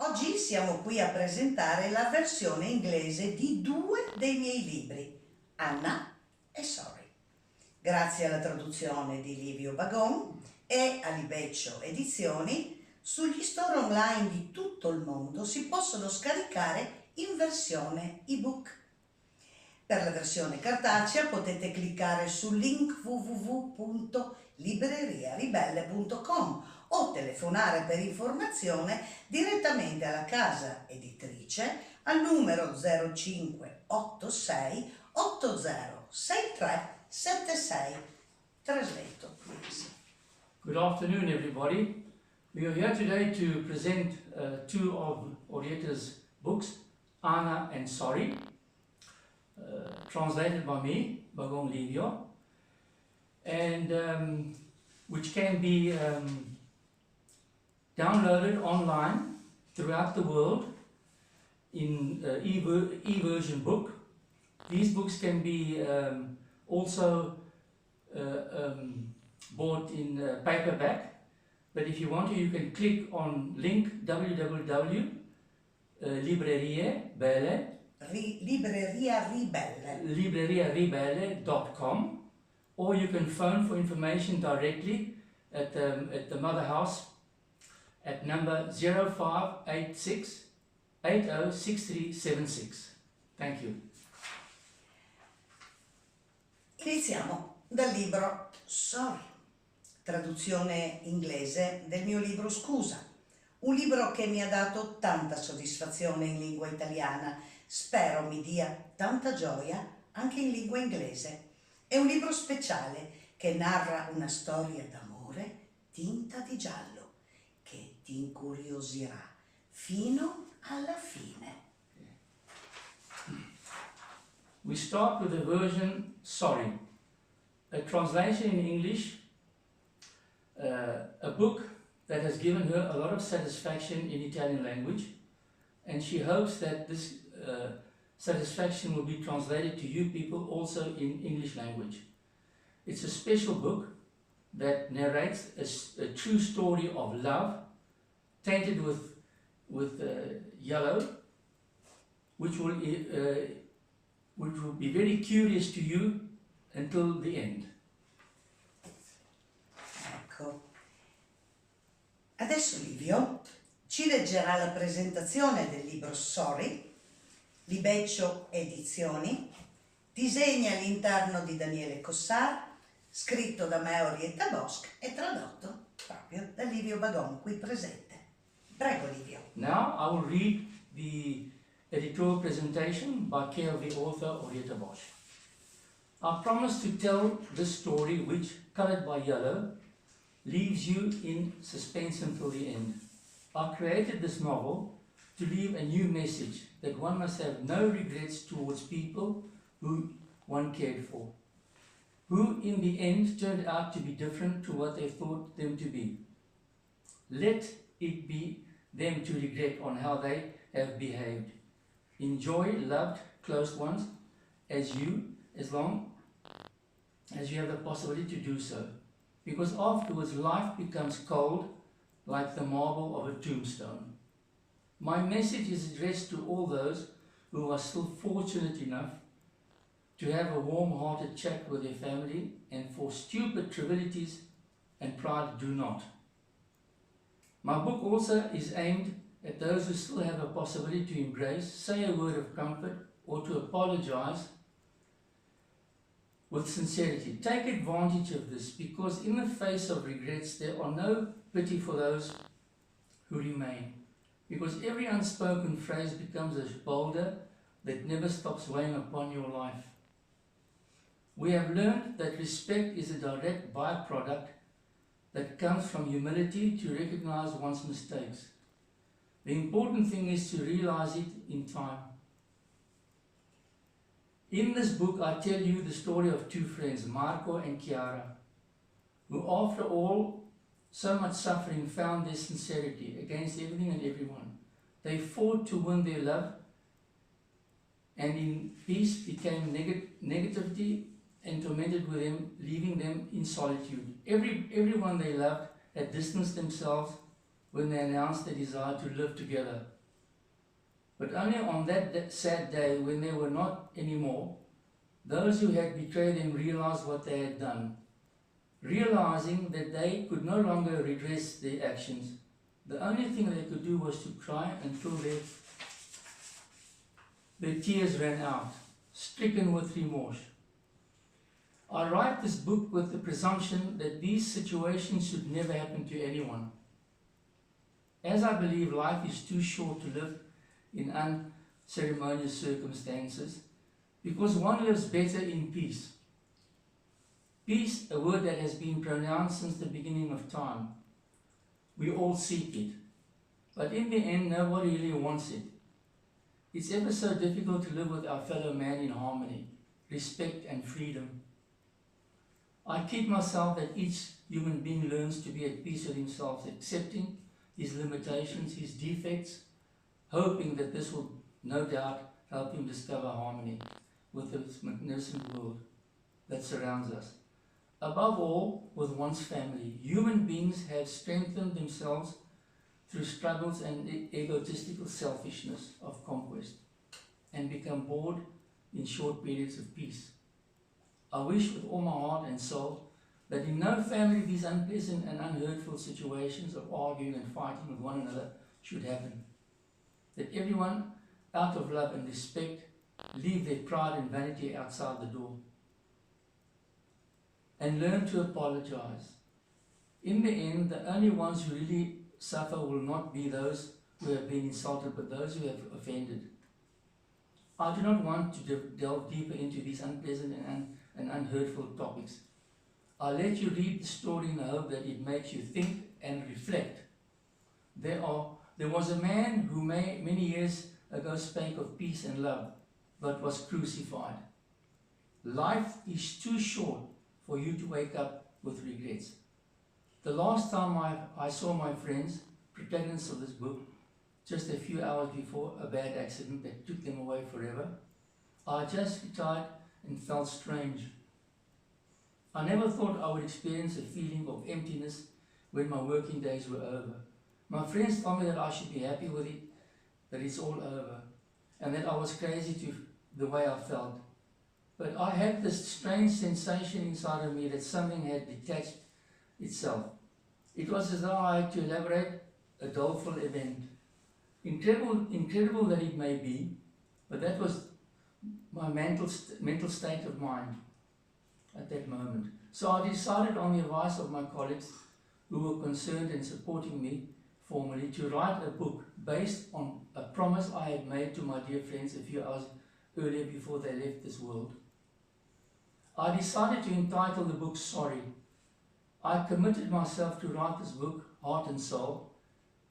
Oggi siamo qui a presentare la versione inglese di due dei miei libri, Anna e Sorry. Grazie alla traduzione di Livio Bagon e a Libeccio Edizioni, sugli store online di tutto il mondo si possono scaricare in versione ebook. Per la versione cartacea potete cliccare sul link www.libreriaribelle.com o telefonare per informazione direttamente alla casa editrice al numero 0586 806376. Translato, please. Good afternoon, everybody. We are here today to present two of Orieta's books, Anna and Sorry, translated by me, Bagong Livio, and which can be downloaded online throughout the world in e-version book. These books can be also bought in paperback, but if you want to, you can click on link libreriaribelle.com, or you can phone for information directly at the mother house at number 0586 806376. Thank you. Iniziamo dal libro Sorry, traduzione inglese del mio libro Scusa, un libro che mi ha dato tanta soddisfazione in lingua italiana, spero mi dia tanta gioia anche in lingua inglese. È un libro speciale che narra una storia d'amore tinta di giallo che ti incuriosirà fino alla fine. We start with the version Sorry, a translation in English, a book that has given her a lot of satisfaction in Italian language, and she hopes that this satisfaction will be translated to you people also in English language. It's a special book that narrates a true story of love, tainted with yellow, which will be very curious to you until the end. Ecco. Adesso Livio ci leggerà la presentazione del libro Sorry, Libeccio Edizioni, disegni all'interno di Daniele Cossar, scritto da me Orietta Bosch e tradotto proprio da Livio Bagon qui presente. Prego Livio. Now I will read the editorial presentation by care of the author Orietta Bosch. I promise to tell this story which, colored by yellow, leaves you in suspense until the end. I created this novel to leave a new message that one must have no regrets towards people who one cared for, who in the end turned out to be different to what they thought them to be. Let it be them to regret on how they have behaved. Enjoy loved, close ones as long as you have the possibility to do so, because afterwards life becomes cold like the marble of a tombstone. My message is addressed to all those who are still fortunate enough to have a warm-hearted chat with their family and for stupid trivialities and pride do not. My book also is aimed at those who still have a possibility to embrace, say a word of comfort, or to apologize with sincerity. Take advantage of this, because in the face of regrets there are no pity for those who remain, because every unspoken phrase becomes a boulder that never stops weighing upon your life. We have learned that respect is a direct byproduct that comes from humility to recognize one's mistakes. The important thing is to realize it in time. In this book I tell you the story of two friends, Marco and Chiara, who after all so much suffering found their sincerity against everything and everyone. They fought to win their love, and in peace became negativity and tormented with them, leaving them in solitude. Everyone they loved had distanced themselves when they announced their desire to live together. But only on that sad day, when they were not anymore, those who had betrayed them realized what they had done. Realizing that they could no longer redress their actions, the only thing they could do was to cry until their tears ran out, stricken with remorse. I write this book with the presumption that these situations should never happen to anyone, as I believe life is too short to live in unceremonious circumstances, because one lives better in peace. Peace, a word that has been pronounced since the beginning of time. We all seek it, but in the end nobody really wants it. It's ever so difficult to live with our fellow man in harmony, respect and freedom. I kid myself that each human being learns to be at peace with himself, accepting his limitations, his defects, hoping that this will no doubt help him discover harmony with this magnificent world that surrounds us. Above all, with one's family. Human beings have strengthened themselves through struggles and egotistical selfishness of conquest, and become bored in short periods of peace. I wish with all my heart and soul that in no family these unpleasant and unhurtful situations of arguing and fighting with one another should happen. That everyone, out of love and respect, leave their pride and vanity outside the door and learn to apologize. In the end, the only ones who really suffer will not be those who have been insulted, but those who have offended. I do not want to delve deeper into these unpleasant and unhurtful topics. I let you read the story in the hope that it makes you think and reflect. There was a man who many years ago spake of peace and love, but was crucified. Life is too short for you to wake up with regrets. The last time I saw my friends, protagonists of this book, just a few hours before a bad accident that took them away forever, I just retired and felt strange. I never thought I would experience a feeling of emptiness when my working days were over. My friends told me that I should be happy with it, that it's all over, and that I was crazy to the way I felt. But I had this strange sensation inside of me that something had detached itself. It was as though I had to elaborate a doleful event. Incredible that it may be, but that was my mental state of mind at that moment. So I decided, on the advice of my colleagues who were concerned and supporting me formally, to write a book based on a promise I had made to my dear friends a few hours earlier before they left this world. I decided to entitle the book Sorry. I committed myself to write this book, heart and soul,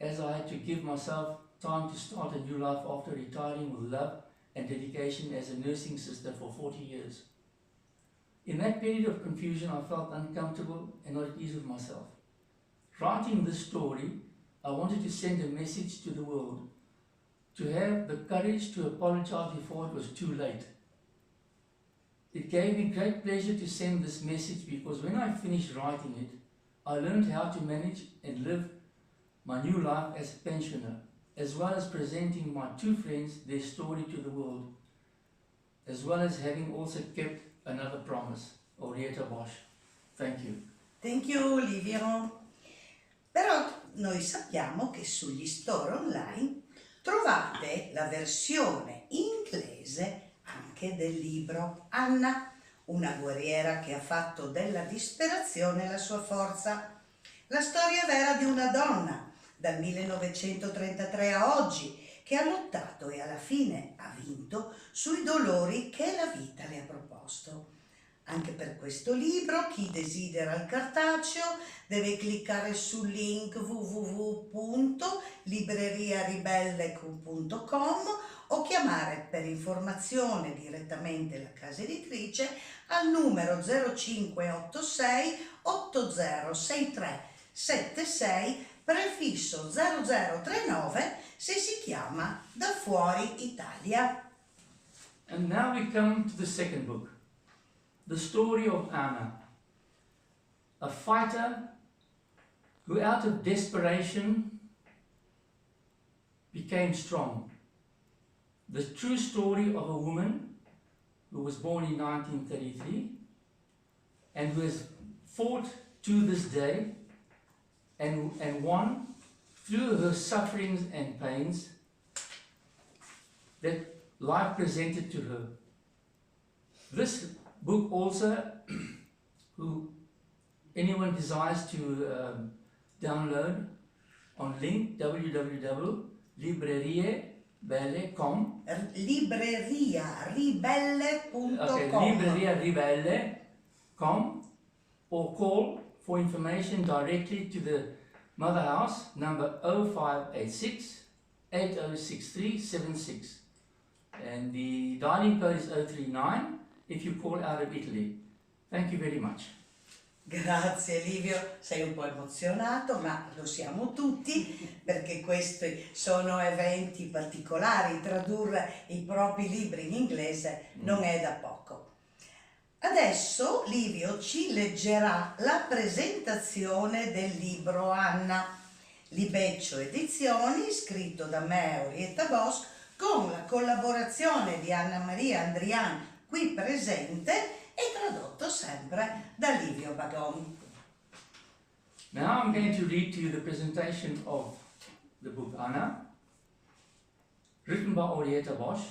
as I had to give myself time to start a new life after retiring with love and dedication as a nursing sister for 40 years. In that period of confusion, I felt uncomfortable and not at ease with myself. Writing this story, I wanted to send a message to the world, to have the courage to apologize before it was too late. It gave me great pleasure to send this message because when I finished writing it, I learned how to manage and live my new life as a pensioner, as well as presenting my two friends their story to the world, as well as having also kept another promise. Orietta Bosch. Thank you. Thank you, Livio. Però noi sappiamo che sugli store online trovate la versione inglese anche del libro Anna, una guerriera che ha fatto della disperazione la sua forza. La storia vera di una donna dal 1933 a oggi che ha lottato e alla fine ha vinto sui dolori che la vita le ha proposto. Anche per questo libro chi desidera il cartaceo deve cliccare sul link www.libreriaribelle.com o chiamare per informazione direttamente la casa editrice al numero 0586 806376 prefisso 0039 se si chiama Da Fuori Italia. And now we come to the second book, the story of Anna, a fighter who out of desperation became strong. The true story of a woman who was born in 1933 and who has fought to this day and won through her sufferings and pains that life presented to her. This book also, who anyone desires to download on link www.libreriaribelle.com. Libreriaribelle.com. Okay, libreriaribelle.com, or call for information directly to the Mother House, number 0586 806376. And the dialing code is 039 if you call out of Italy. Thank you very much. Grazie Livio, sei un po' emozionato, ma lo siamo tutti perché questi sono eventi particolari, tradurre i propri libri in inglese non è da poco. Adesso Livio ci leggerà la presentazione del libro Anna, Libeccio Edizioni, scritto da me, Orietta Bosch, con la collaborazione di Anna Maria Andrian, qui presente, e tradotto sempre da Livio Bagoni. Now I'm going to read to you the presentation of the book Anna, written by Orietta Bosch,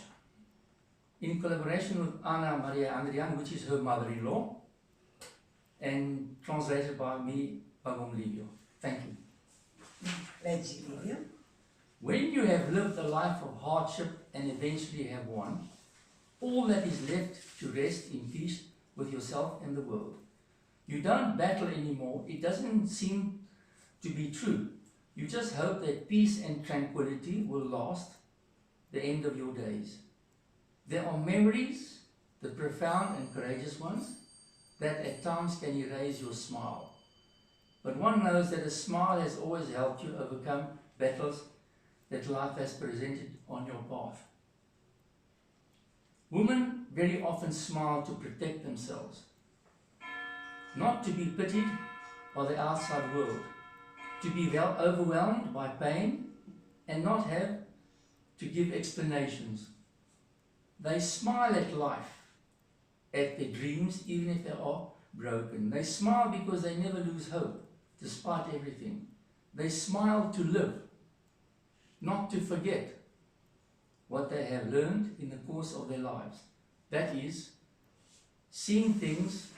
in collaboration with Anna Maria Andrian, which is her mother-in-law, and translated by me, Bagom Livio. Thank you. Leggi Livio. When you have lived a life of hardship and eventually have won, all that is left to rest in peace with yourself and the world. You don't battle anymore. It doesn't seem to be true. You just hope that peace and tranquility will last the end of your days. There are memories, the profound and courageous ones, that at times can erase your smile. But one knows that a smile has always helped you overcome battles that life has presented on your path. Women very often smile to protect themselves, not to be pitied by the outside world, to be overwhelmed by pain and not have to give explanations. They smile at life, at their dreams, even if they are broken. They smile because they never lose hope, despite everything. They smile to live, not to forget what they have learned in the course of their lives. That is, seeing things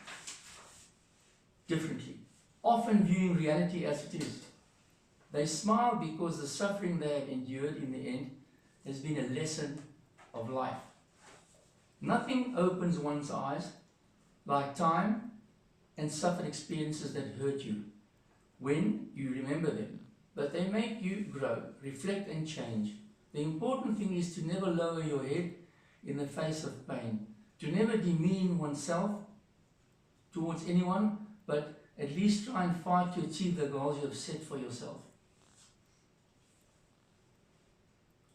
differently, often viewing reality as it is. They smile because the suffering they have endured in the end has been a lesson of life. Nothing opens one's eyes like time and suffered experiences that hurt you when you remember them, but they make you grow, reflect and change. The important thing is to never lower your head in the face of pain, to never demean oneself towards anyone, but at least try and fight to achieve the goals you have set for yourself.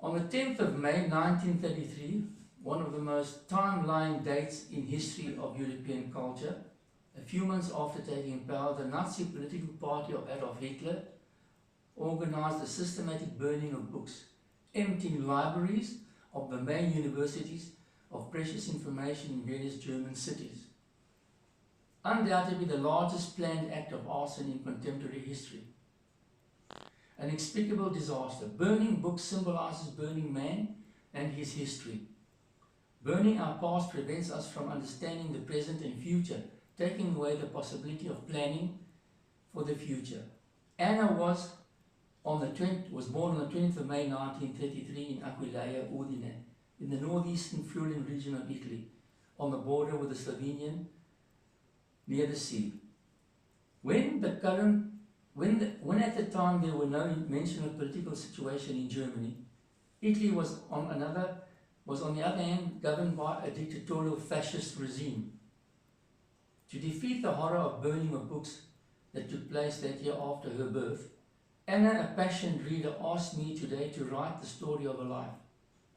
On the 10th of May 1933, one of the most time-lying dates in history of European culture, a few months after taking power, the Nazi political party of Adolf Hitler organized a systematic burning of books, emptying libraries of the main universities of precious information in various German cities. Undoubtedly the largest planned act of arson in contemporary history. An inexplicable disaster. Burning books symbolizes burning man and his history. Burning our past prevents us from understanding the present and future, taking away the possibility of planning for the future. Anna was born on the 20th of May 1933 in Aquileia, Udine, in the northeastern Friulian region of Italy, on the border with the Slovenian, near the sea. When at the time there were no mention of political situation in Germany, Italy was on the other hand governed by a dictatorial fascist regime. To defeat the horror of burning of books that took place that year after her birth, Anna, a passionate reader, asked me today to write the story of her life,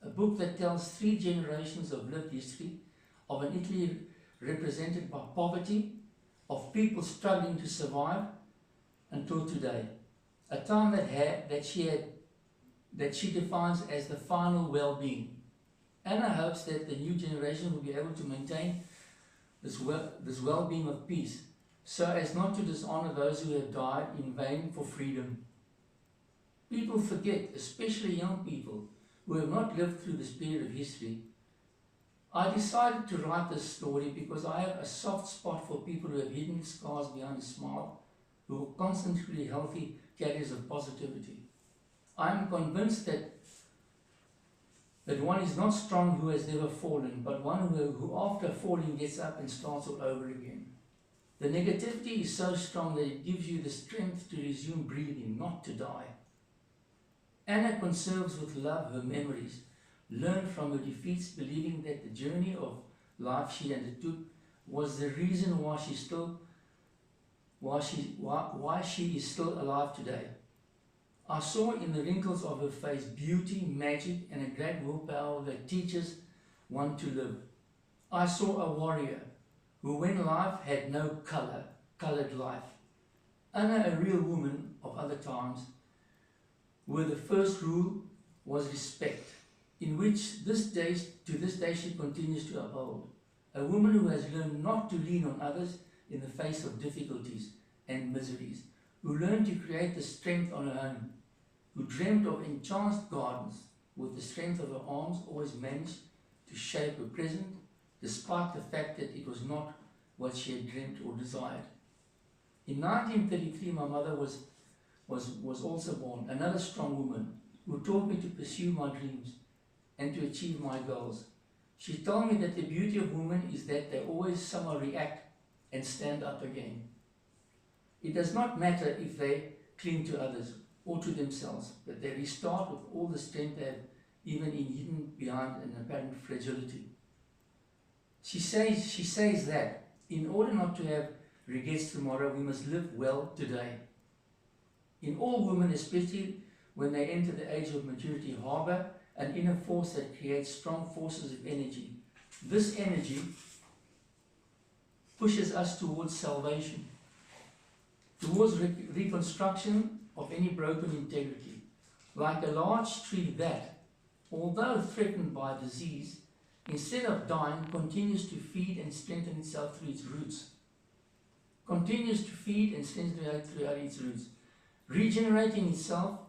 a book that tells 3 generations of lived history of an Italy represented by poverty, of people struggling to survive until today, a time that she had that she defines as the final well-being. Anna hopes that the new generation will be able to maintain this well-being of peace, so as not to dishonor those who have died in vain for freedom. People forget, especially young people, who have not lived through this period of history. I decided to write this story because I have a soft spot for people who have hidden scars behind a smile, who are constantly healthy carriers of positivity. I am convinced that one is not strong who has never fallen, but one who after falling gets up and starts all over again. The negativity is so strong that it gives you the strength to resume breathing, not to die. Anna conserves with love her memories, learned from her defeats, believing that the journey of life she undertook was the reason why she is still alive today. I saw in the wrinkles of her face beauty, magic, and a great willpower that teaches one to live. I saw a warrior who, when life had no color, colored life. Anna, a real woman of other times, where the first rule was respect, in which to this day she continues to uphold. A woman who has learned not to lean on others in the face of difficulties and miseries, who learned to create the strength on her own, who dreamt of enchanted gardens with the strength of her arms, always managed to shape her present, despite the fact that it was not what she had dreamt or desired. In 1933, my mother was also born, another strong woman who taught me to pursue my dreams and to achieve my goals. She told me that the beauty of women is that they always somehow react and stand up again. It does not matter if they cling to others or to themselves, but they restart with all the strength they have, even in hidden behind an apparent fragility. She says that in order not to have regrets tomorrow, we must live well today. In all women, especially when they enter the age of maturity, harbor an inner force that creates strong forces of energy. This energy pushes us towards salvation, towards reconstruction of any broken integrity, like a large tree that, although threatened by disease, instead of dying, continues to feed and strengthen itself through its roots. Continues to feed and strengthen throughout its roots. Regenerating itself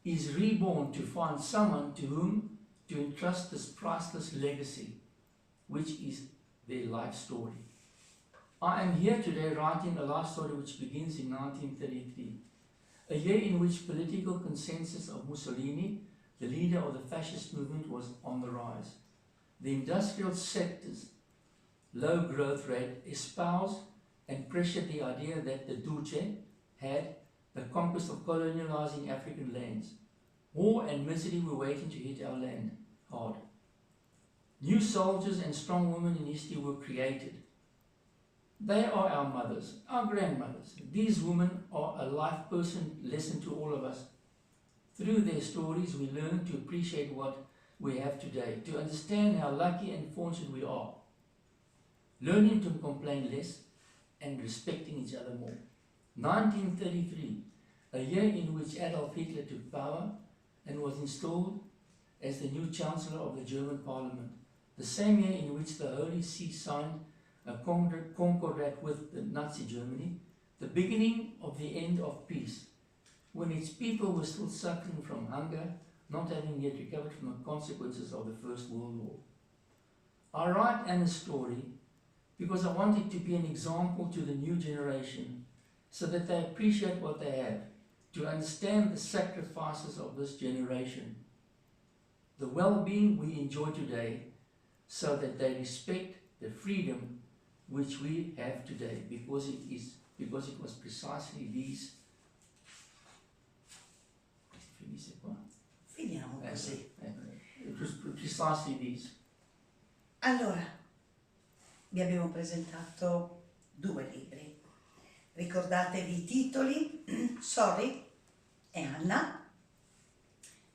is reborn to find someone to whom to entrust this priceless legacy, which is their life story. I am here today writing a life story which begins in 1933, a year in which political consensus of Mussolini, the leader of the fascist movement, was on the rise. The industrial sector's low growth rate espoused and pressured the idea that the Duce had the conquest of colonializing African lands. War and misery were waiting to hit our land hard. New soldiers and strong women in history were created. They are our mothers, our grandmothers. These women are a life lesson to all of us. Through their stories, we learn to appreciate what we have today, to understand how lucky and fortunate we are, learning to complain less and respecting each other more. 1933, a year in which Adolf Hitler took power and was installed as the new Chancellor of the German Parliament, the same year in which the Holy See signed a concordat with the Nazi Germany, the beginning of the end of peace, when its people were still suffering from hunger, not having yet recovered from the consequences of the First World War. I write Anna's story because I want it to be an example to the new generation, so that they appreciate what they have, to understand the sacrifices of this generation, the well-being we enjoy today, so that they respect the freedom which we have today, because it was precisely these. Finiamo così. It was precisely these. Allora, vi abbiamo presentato 2 libri. Ricordatevi i titoli: Sorry e Anna,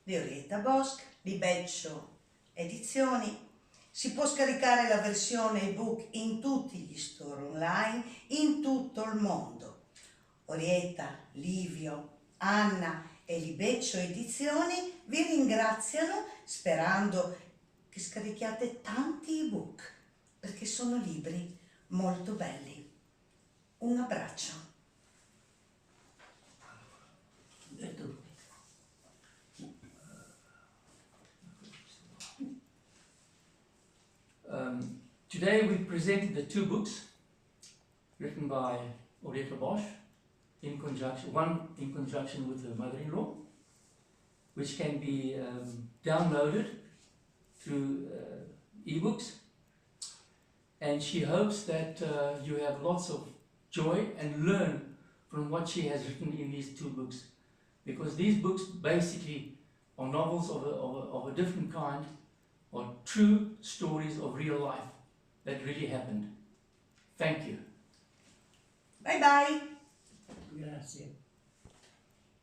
di Orietta Bosch, Libeccio Edizioni. Si può scaricare la versione ebook in tutti gli store online in tutto il mondo. Orietta, Livio, Anna e Libeccio Edizioni vi ringraziano sperando che scarichiate tanti ebook perché sono libri molto belli. Un abbraccio. Today we presented the two books written by Orietta Bosch, one in conjunction with her mother-in-law, which can be downloaded through ebooks, and she hopes that you have lots of joy and learn from what she has written in these two books, because these books basically are novels of a different kind, or true stories of real life that really happened. Thank you. Bye bye. Grazie.